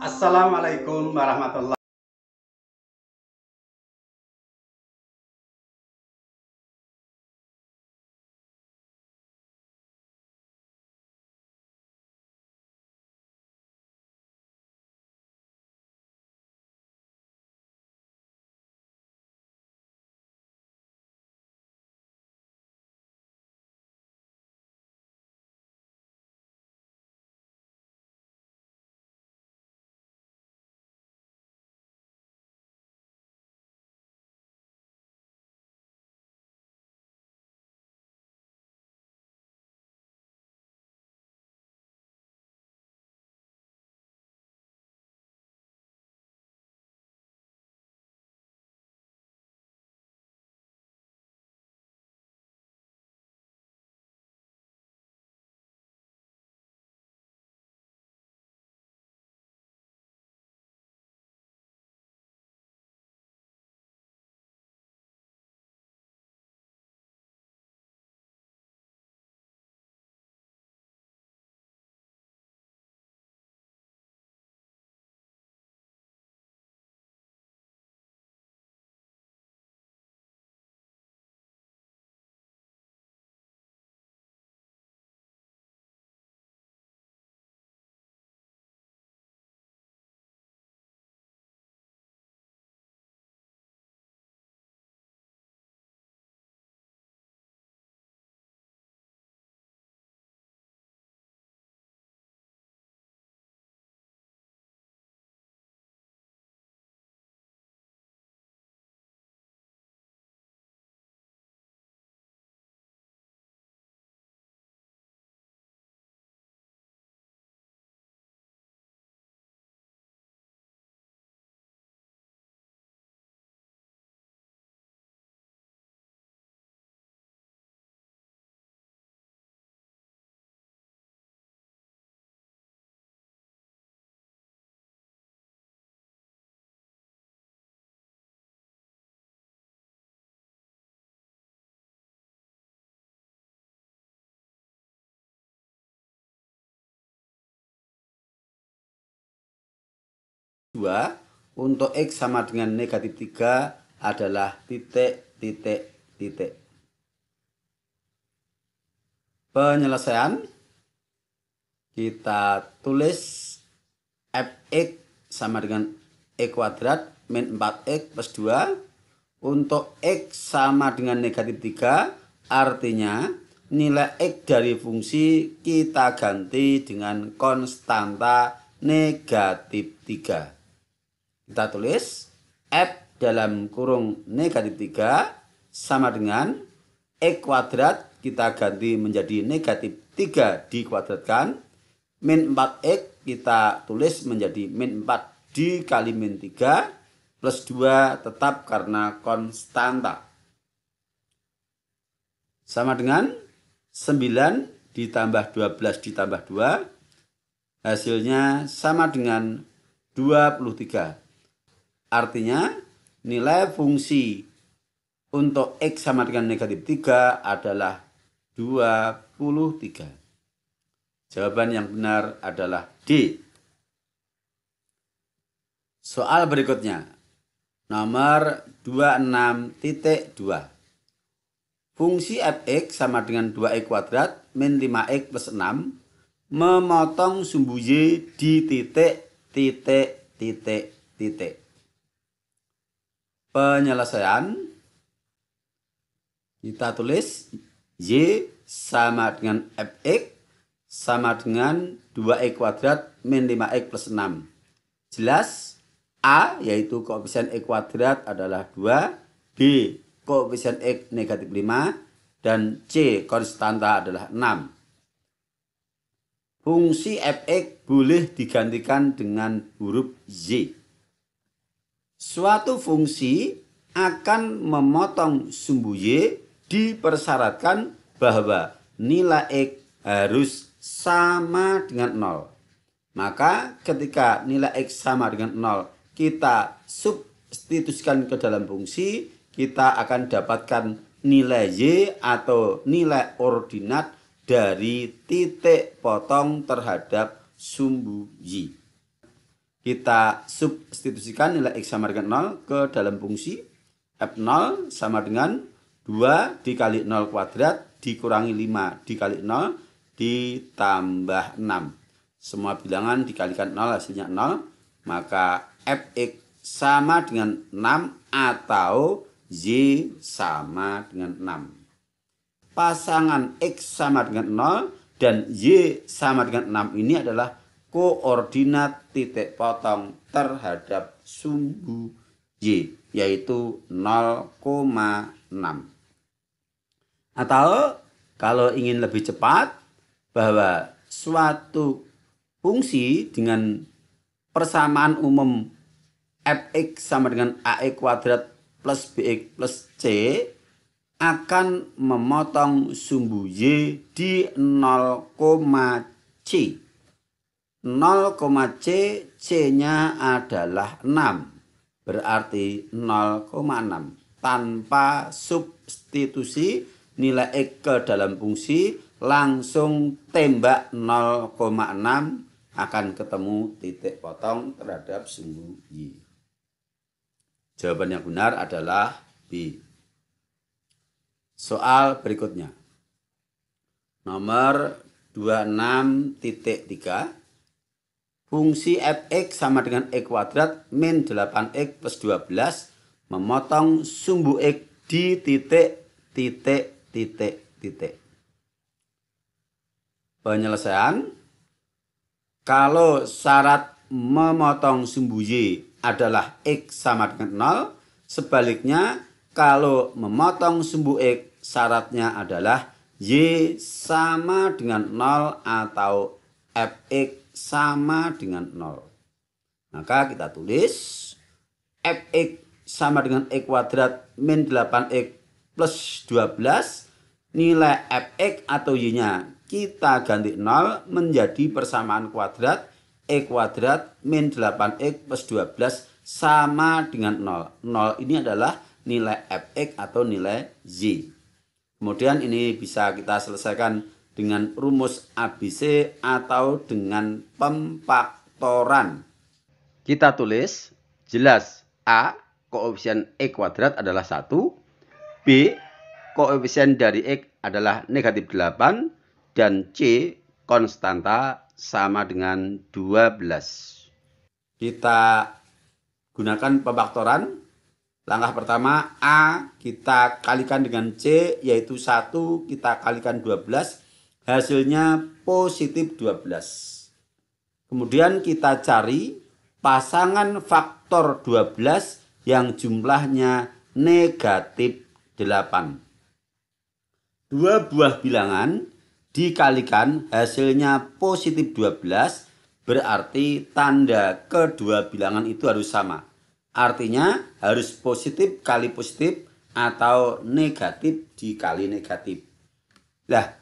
Assalamualaikum warahmatullahi. Untuk X sama dengan negatif 3 adalah titik, titik, titik. Penyelesaian, kita tulis fx sama dengan e kuadrat min 4x plus 2. Untuk X sama dengan negatif 3, artinya nilai X dari fungsi kita ganti dengan konstanta negatif 3. Kita tulis f dalam kurung negatif 3 sama dengan x kuadrat kita ganti menjadi negatif 3 dikuadratkan. Min 4x kita tulis menjadi min 4 dikali min 3 plus 2 tetap karena konstanta. Sama dengan 9 ditambah 12 ditambah 2. Hasilnya sama dengan 23. Artinya nilai fungsi untuk X sama dengan negatif 3 adalah 23. Jawaban yang benar adalah D. Soal berikutnya, nomor 26.2. Fungsi fx sama dengan 2x kuadrat min 5x plus 6 memotong sumbu y di titik, titik, titik, titik. Penyelesaian, kita tulis y sama dengan fx sama dengan 2x kuadrat min 5x plus 6. Jelas A yaitu koefisien x kuadrat adalah 2, B koefisien x negatif 5, dan C konstanta adalah 6. Fungsi fx boleh digantikan dengan huruf y. Suatu fungsi akan memotong sumbu y dipersyaratkan bahwa nilai x harus sama dengan 0. Maka ketika nilai X sama dengan 0, kita substitusikan ke dalam fungsi, kita akan dapatkan nilai Y atau nilai ordinat dari titik potong terhadap sumbu Y. Kita substitusikan nilai X sama dengan 0 ke dalam fungsi. F0 sama dengan 2 dikali 0 kuadrat dikurangi 5 dikali 0 ditambah 6. Semua bilangan dikalikan 0 hasilnya 0. Maka Fx sama dengan 6 atau Y sama dengan 6. Pasangan X sama dengan 0 dan Y sama dengan 6 ini adalah koordinat titik potong terhadap sumbu Y, yaitu 0,6. Atau kalau ingin lebih cepat, bahwa suatu fungsi dengan persamaan umum Fx sama dengan Ax kuadrat plus Bx plus C akan memotong sumbu Y di 0,C. 0,C, C-nya adalah 6. Berarti 0,6. Tanpa substitusi nilai X ke dalam fungsi, langsung tembak 0,6 akan ketemu titik potong terhadap sumbu Y. Jawaban yang benar adalah B. Soal berikutnya. Nomor 26.3. Fungsi Fx sama dengan X kuadrat min 8x plus 12 memotong sumbu X di titik. Penyelesaian. Kalau syarat memotong sumbu Y adalah X sama dengan 0, sebaliknya kalau memotong sumbu X syaratnya adalah Y sama dengan 0 atau Fx sama dengan 0. Maka kita tulis Fx sama dengan X kuadrat min 8x plus 12. Nilai Fx atau Y-nya kita ganti 0 menjadi persamaan kuadrat X kuadrat min 8x plus 12 sama dengan 0. 0 ini adalah nilai Fx atau nilai Y. Kemudian ini bisa kita selesaikan dengan rumus ABC atau dengan pemfaktoran. Kita tulis jelas A, koefisien X kuadrat adalah 1. B, koefisien dari X adalah negatif 8. Dan C, konstanta sama dengan 12. Kita gunakan pemfaktoran. Langkah pertama, A kita kalikan dengan C, yaitu 1 kita kalikan 12. Hasilnya positif 12. Kemudian kita cari pasangan faktor 12 yang jumlahnya negatif 8. Dua buah bilangan dikalikan hasilnya positif 12, berarti tanda kedua bilangan itu harus sama. Artinya harus positif kali positif atau negatif dikali negatif. Lah,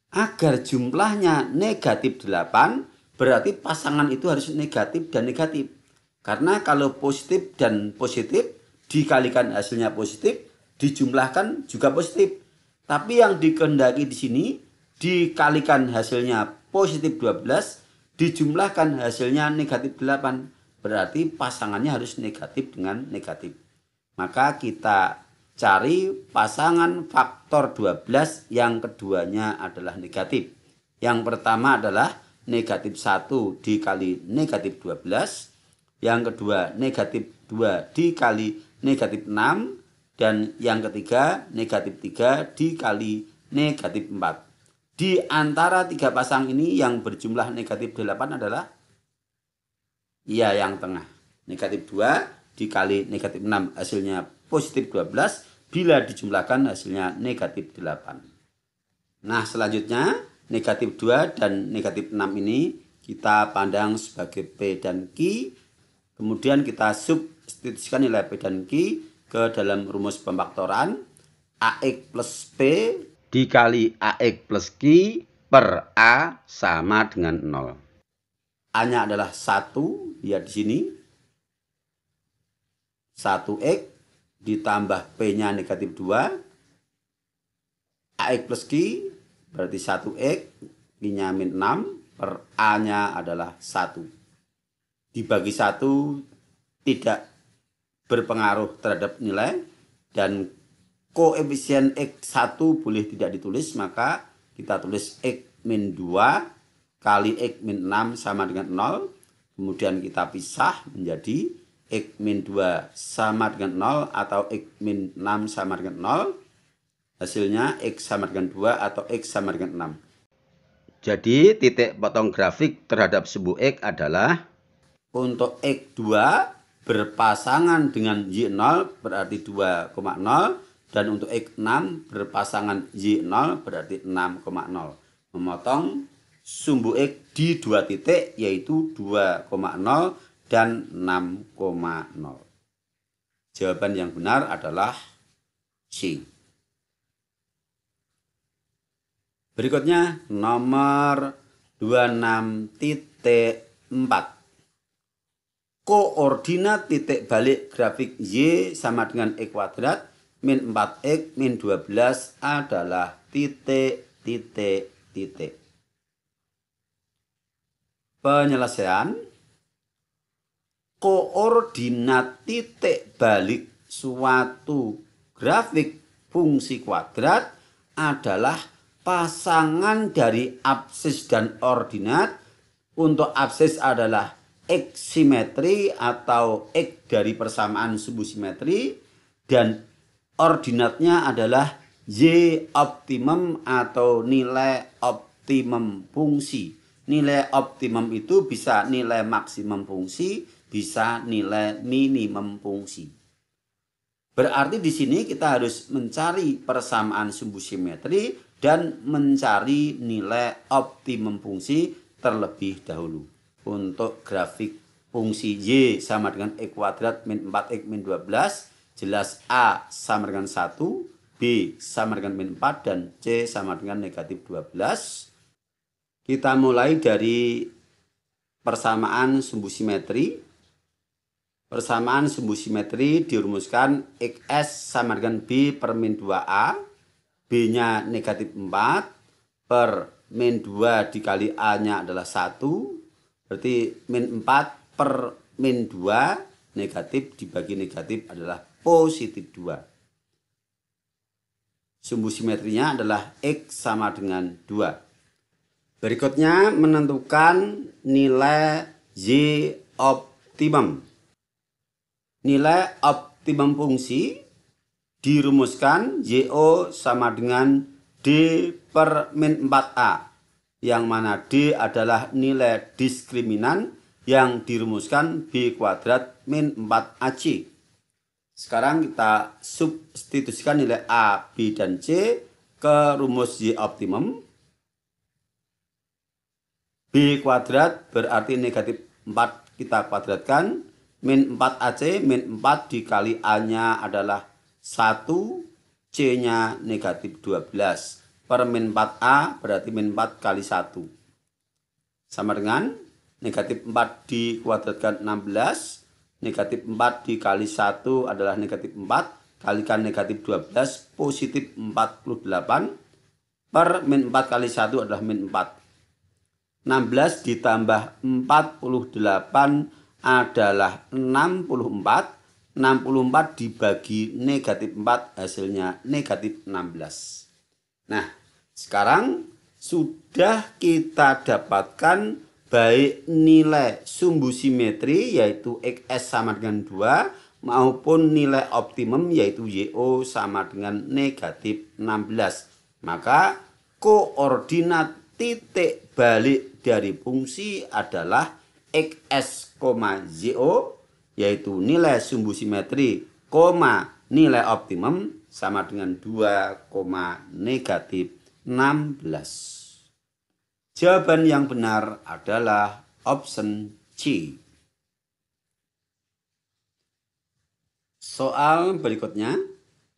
agar jumlahnya negatif 8, berarti pasangan itu harus negatif dan negatif. Karena kalau positif dan positif dikalikan hasilnya positif, dijumlahkan juga positif. Tapi yang dikehendaki di sini dikalikan hasilnya positif 12, dijumlahkan hasilnya negatif 8. Berarti pasangannya harus negatif dengan negatif. Maka kita cari pasangan faktor 12 yang keduanya adalah negatif. Yang pertama adalah negatif 1 dikali negatif 12. Yang kedua negatif 2 dikali negatif 6. Dan yang ketiga negatif 3 dikali negatif 4. Di antara tiga pasang ini yang berjumlah negatif 8 adalah yang tengah. Negatif 2 dikali negatif 6 hasilnya positif 12. Bila dijumlahkan hasilnya negatif 8. Nah, selanjutnya negatif 2 dan negatif 6 ini kita pandang sebagai P dan Q. Kemudian kita substitusikan nilai P dan Q ke dalam rumus pemfaktoran. AX plus P dikali AX plus Q per A sama dengan 0. A-nya adalah 1, lihat di sini. 1x ditambah P-nya negatif 2. AX plus Q berarti 1x, Q-nya min 6, per A-nya adalah 1. Dibagi 1 tidak berpengaruh terhadap nilai, dan koefisien X1 boleh tidak ditulis, maka kita tulis X min 2 kali X min 6 sama dengan 0. Kemudian kita pisah menjadi X min 2 sama dengan 0 atau X min 6 sama dengan 0. Hasilnya X sama dengan 2 atau X sama dengan 6. Jadi titik potong grafik terhadap sumbu X adalah untuk X2 berpasangan dengan Y0 berarti 2,0, dan untuk X6 berpasangan Y0 berarti 6,0. Memotong sumbu X di dua titik yaitu 2,0 dan 6,0. Jawaban yang benar adalah C. Berikutnya nomor 26.4. Koordinat titik balik grafik Y sama dengan X kuadrat min 4X min 12 adalah titik. Penyelesaian. Koordinat titik balik suatu grafik fungsi kuadrat adalah pasangan dari absis dan ordinat. Untuk absis adalah X simetri atau X dari persamaan sumbu simetri, dan ordinatnya adalah Y optimum atau nilai optimum fungsi. Nilai optimum itu bisa nilai maksimum fungsi, bisa nilai minimum fungsi. Berarti di sini kita harus mencari persamaan sumbu simetri dan mencari nilai optimum fungsi terlebih dahulu. Untuk grafik fungsi Y sama dengan X kuadrat min 4X min 12, jelas A sama dengan 1, B sama dengan min 4, dan C sama dengan negatif 12. Kita mulai dari persamaan sumbu simetri. Persamaan sumbu simetri dirumuskan XS sama dengan B per min 2A. B-nya negatif 4 per min 2 dikali A-nya adalah 1. Berarti min 4 per min 2, negatif dibagi negatif adalah positif 2. Sumbu simetrinya adalah X sama dengan 2. Berikutnya menentukan nilai Y optimum. Nilai optimum fungsi dirumuskan YO sama dengan D per min 4A. Yang mana D adalah nilai diskriminan yang dirumuskan B kuadrat min 4AC. Sekarang kita substitusikan nilai A, B, dan C ke rumus Y optimum. B kuadrat berarti negatif 4 kita kuadratkan. Min 4AC, min 4 dikali A-nya adalah 1, C-nya negatif 12. Per min 4A berarti min 4 kali 1. Sama dengan negatif 4 dikuadratkan 16. Negatif 4 dikali 1 adalah negatif 4. Kalikan negatif 12, positif 48. Per min 4 kali 1 adalah min 4. 16 ditambah 48 adalah 64. 64 dibagi negatif 4 hasilnya negatif 16. Nah, sekarang sudah kita dapatkan baik nilai sumbu simetri yaitu XS sama dengan 2 maupun nilai optimum yaitu YO sama dengan negatif 16. Maka koordinat titik balik dari fungsi adalah XS, YO, yaitu nilai sumbu simetri, nilai optimum sama dengan 2, negatif 16. Jawaban yang benar adalah option C. Soal berikutnya,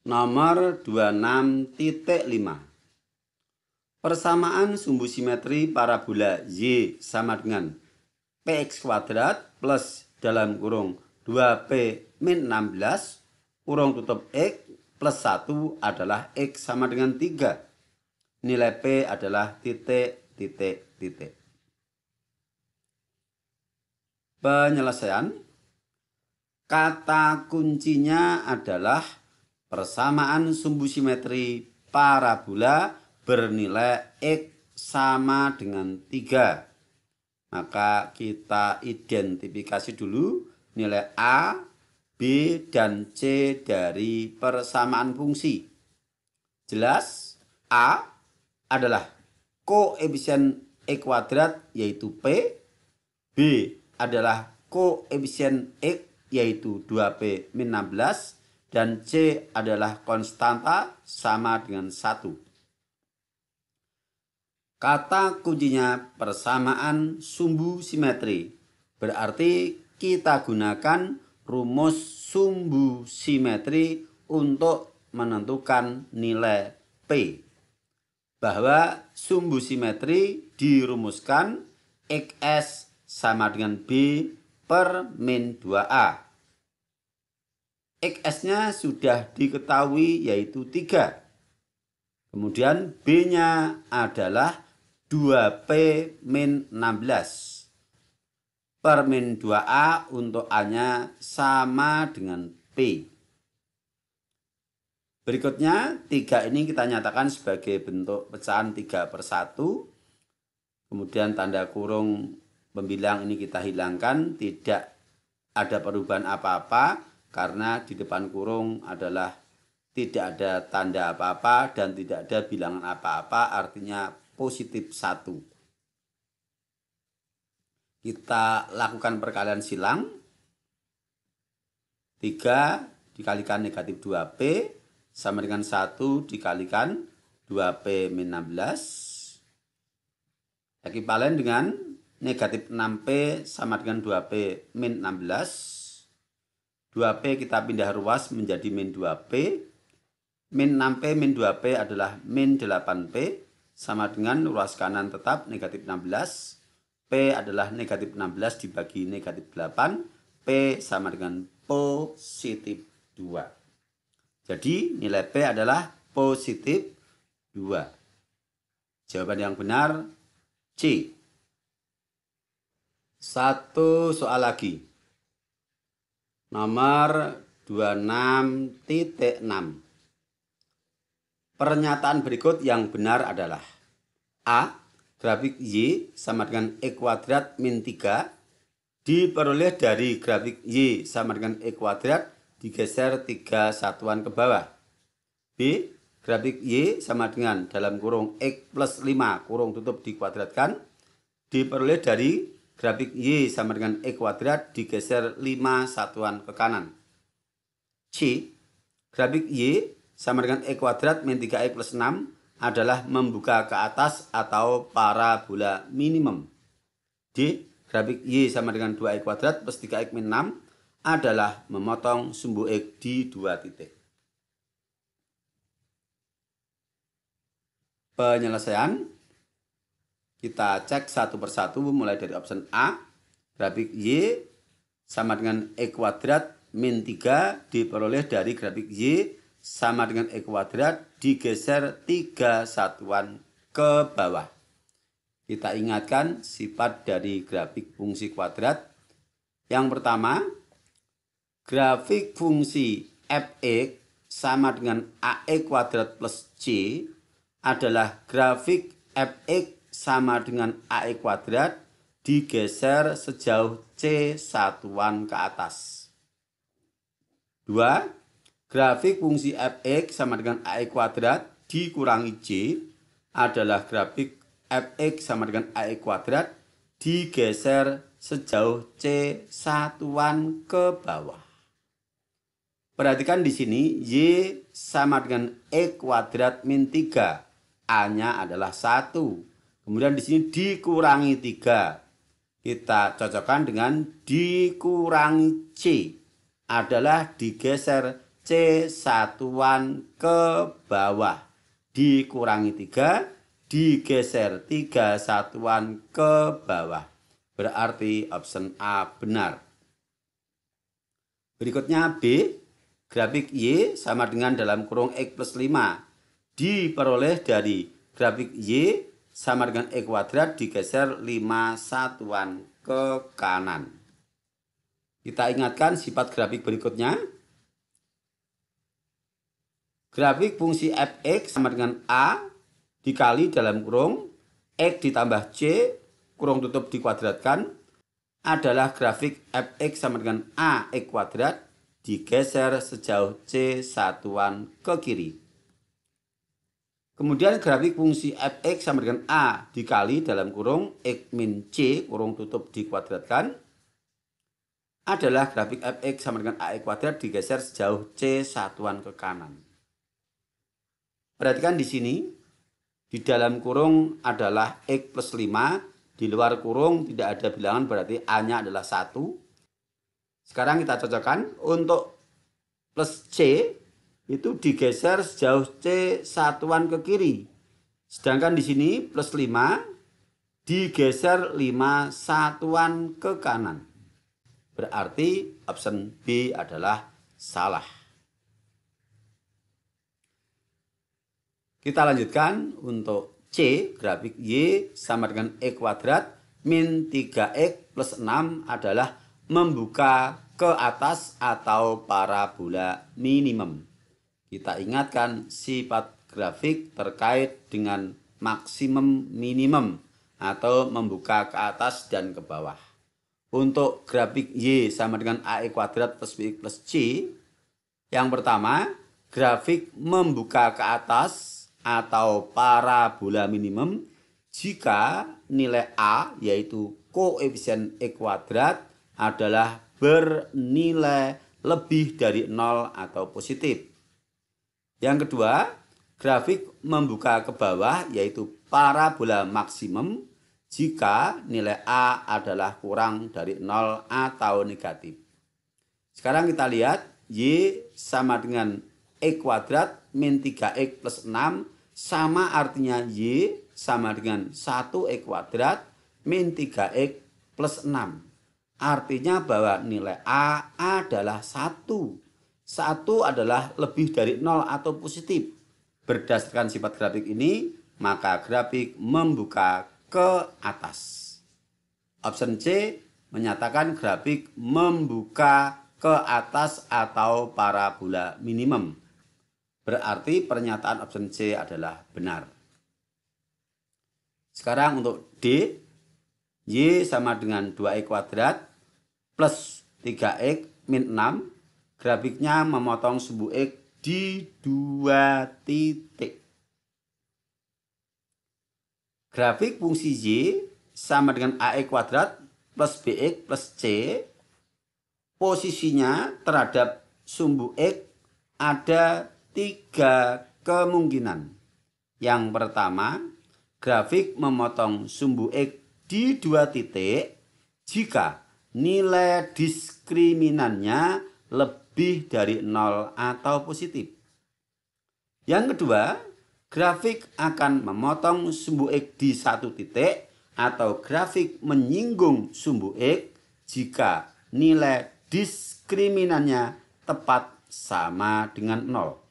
nomor 26.5. Persamaan sumbu simetri parabola Y sama dengan px kuadrat plus dalam kurung 2p min 16 kurung tutup x plus 1 adalah x sama dengan 3. Nilai p adalah titik, titik, titik. Penyelesaian. Kata kuncinya adalah persamaan sumbu simetri parabola bernilai x sama dengan 3. Maka kita identifikasi dulu nilai A, B, dan C dari persamaan fungsi. Jelas, A adalah koefisien X kuadrat yaitu P, B adalah koefisien X yaitu 2P min 16, dan C adalah konstanta sama dengan 1. Kata kuncinya persamaan sumbu simetri. Berarti kita gunakan rumus sumbu simetri untuk menentukan nilai P. Bahwa sumbu simetri dirumuskan XS sama dengan B per min 2A. XS-nya sudah diketahui yaitu 3. Kemudian B-nya adalah 2P min 16 per min 2A untuk A-nya sama dengan P. Berikutnya 3 ini kita nyatakan sebagai bentuk pecahan 3 per 1. Kemudian tanda kurung pembilang ini kita hilangkan, tidak ada perubahan apa-apa karena di depan kurung adalah tidak ada tanda apa-apa dan tidak ada bilangan apa-apa, artinya positif 1. Kita lakukan perkalian silang. 3 dikalikan negatif 2P sama dengan 1 dikalikan 2P min 16. Ekivalen dengan negatif 6P sama dengan 2P min 16. 2P kita pindah ruas menjadi min 2P. Min 6P min 2P adalah min 8P sama dengan ruas kanan tetap negatif 16. P adalah negatif 16 dibagi negatif 8. P sama dengan positif 2. Jadi nilai P adalah positif 2. Jawaban yang benar C. Satu soal lagi. Nomor 26.6. Pernyataan berikut yang benar adalah A. Grafik Y sama dengan X kuadrat min 3 diperoleh dari grafik Y sama dengan X kuadrat digeser 3 satuan ke bawah. B. Grafik Y sama dengan dalam kurung X plus 5 kurung tutup dikuadratkan diperoleh dari grafik Y sama dengan X kuadrat digeser 5 satuan ke kanan. C. Grafik Y sama dengan X kuadrat min 3X plus 6 adalah membuka ke atas atau parabola minimum. D. Grafik Y sama dengan 2X kuadrat plus 3X min 6 adalah memotong sumbu X di 2 titik. Penyelesaian. Kita cek satu persatu mulai dari option A. Grafik Y sama dengan X kuadrat min 3 diperoleh dari grafik Y sama dengan X kuadrat digeser 3 satuan ke bawah. Kita ingatkan sifat dari grafik fungsi kuadrat. Yang pertama, grafik fungsi fx sama dengan ax kuadrat plus c adalah grafik fx sama dengan ax kuadrat digeser sejauh c satuan ke atas. 2. Grafik fungsi fx sama dengan ax kuadrat dikurangi c adalah grafik fx sama dengan ax kuadrat digeser sejauh c satuan ke bawah. Perhatikan di sini y sama dengan x kuadrat min 3, a-nya adalah 1. Kemudian di sini dikurangi 3. Kita cocokkan dengan dikurangi c adalah digeser C satuan ke bawah. Dikurangi 3, digeser 3 satuan ke bawah. Berarti option A benar. Berikutnya B, grafik Y sama dengan dalam kurung X plus 5 diperoleh dari grafik Y sama dengan X kuadrat digeser 5 satuan ke kanan. Kita ingatkan sifat grafik berikutnya. Grafik fungsi fx sama dengan A dikali dalam kurung X ditambah C kurung tutup dikuadratkan adalah grafik fx sama dengan ax kuadrat digeser sejauh C satuan ke kiri. Kemudian grafik fungsi fx sama dengan A dikali dalam kurung X min C kurung tutup dikuadratkan adalah grafik fx sama dengan ax kuadrat digeser sejauh C satuan ke kanan. Perhatikan di sini, di dalam kurung adalah X plus 5, di luar kurung tidak ada bilangan berarti A-nya adalah 1. Sekarang kita cocokkan untuk plus C itu digeser sejauh C satuan ke kiri. Sedangkan di sini plus 5 digeser 5 satuan ke kanan. Berarti option B adalah salah. Kita lanjutkan untuk C, grafik Y sama dengan X kuadrat min 3X plus 6 adalah membuka ke atas atau parabola minimum. Kita ingatkan sifat grafik terkait dengan maksimum minimum atau membuka ke atas dan ke bawah. Untuk grafik Y sama dengan AX kuadrat plus BX plus C, yang pertama, grafik membuka ke atas atau parabola minimum jika nilai A yaitu koefisien X kuadrat adalah bernilai lebih dari 0 atau positif. Yang kedua, grafik membuka ke bawah yaitu parabola maksimum jika nilai A adalah kurang dari 0 atau negatif. Sekarang kita lihat Y sama dengan X kuadrat min 3X plus 6 sama artinya Y sama dengan 1X kuadrat min 3X plus 6. Artinya bahwa nilai A adalah 1. 1 adalah lebih dari 0 atau positif. Berdasarkan sifat grafik ini, maka grafik membuka ke atas. Option C menyatakan grafik membuka ke atas atau parabola minimum. Berarti pernyataan option C adalah benar. Sekarang untuk D, Y sama dengan 2X kuadrat plus 3X min 6. Grafiknya memotong sumbu X di 2 titik. Grafik fungsi Y sama dengan AX kuadrat plus BX plus C. Posisinya terhadap sumbu X ada 3 kemungkinan. Yang pertama, grafik memotong sumbu X di 2 titik jika nilai diskriminannya lebih dari 0 atau positif. Yang kedua, grafik akan memotong sumbu X di 1 titik atau grafik menyinggung sumbu X jika nilai diskriminannya tepat sama dengan 0.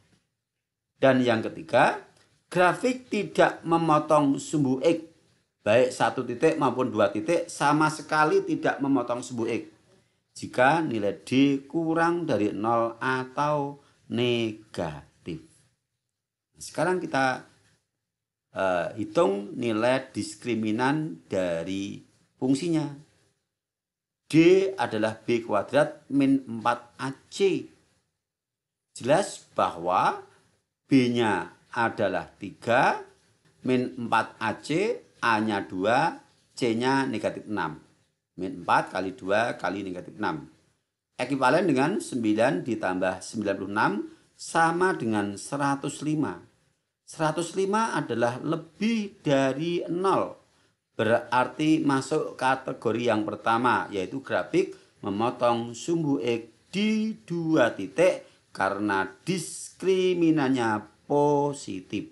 Dan yang ketiga, grafik tidak memotong sumbu X, baik 1 titik maupun 2 titik sama sekali tidak memotong sumbu X jika nilai D kurang dari 0 atau negatif. Sekarang kita hitung nilai diskriminan dari fungsinya. D adalah B kuadrat min 4AC. Jelas bahwa B-nya adalah 3, min 4AC, A-nya 2, C-nya negatif 6. Min 4 kali 2 kali negatif 6. Ekivalen dengan 9 ditambah 96 sama dengan 105. 105 adalah lebih dari 0. Berarti masuk kategori yang pertama, yaitu grafik memotong sumbu X di 2 titik karena diskriminannya positif.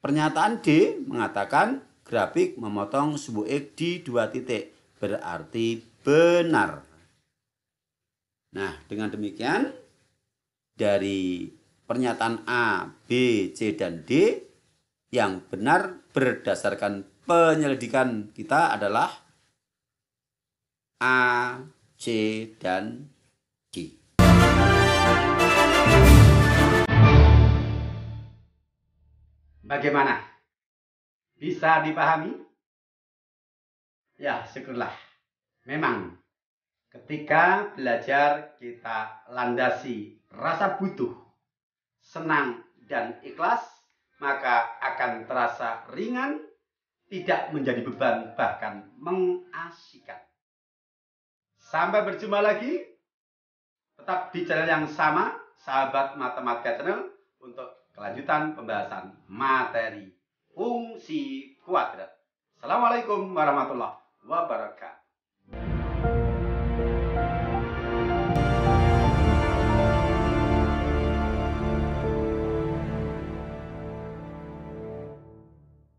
Pernyataan D mengatakan grafik memotong sebuah X di 2 titik. Berarti benar. Nah, dengan demikian dari pernyataan A, B, C, dan D yang benar berdasarkan penyelidikan kita adalah A, C, dan D. Bagaimana? Bisa dipahami? Ya, syukurlah. Memang ketika belajar kita landasi rasa butuh, senang, dan ikhlas, maka akan terasa ringan, tidak menjadi beban, bahkan mengasihkan. Sampai berjumpa lagi, tetap di channel yang sama, Sahabat Matematika Channel, untuk kelanjutan pembahasan materi fungsi kuadrat. Assalamualaikum warahmatullahi wabarakatuh.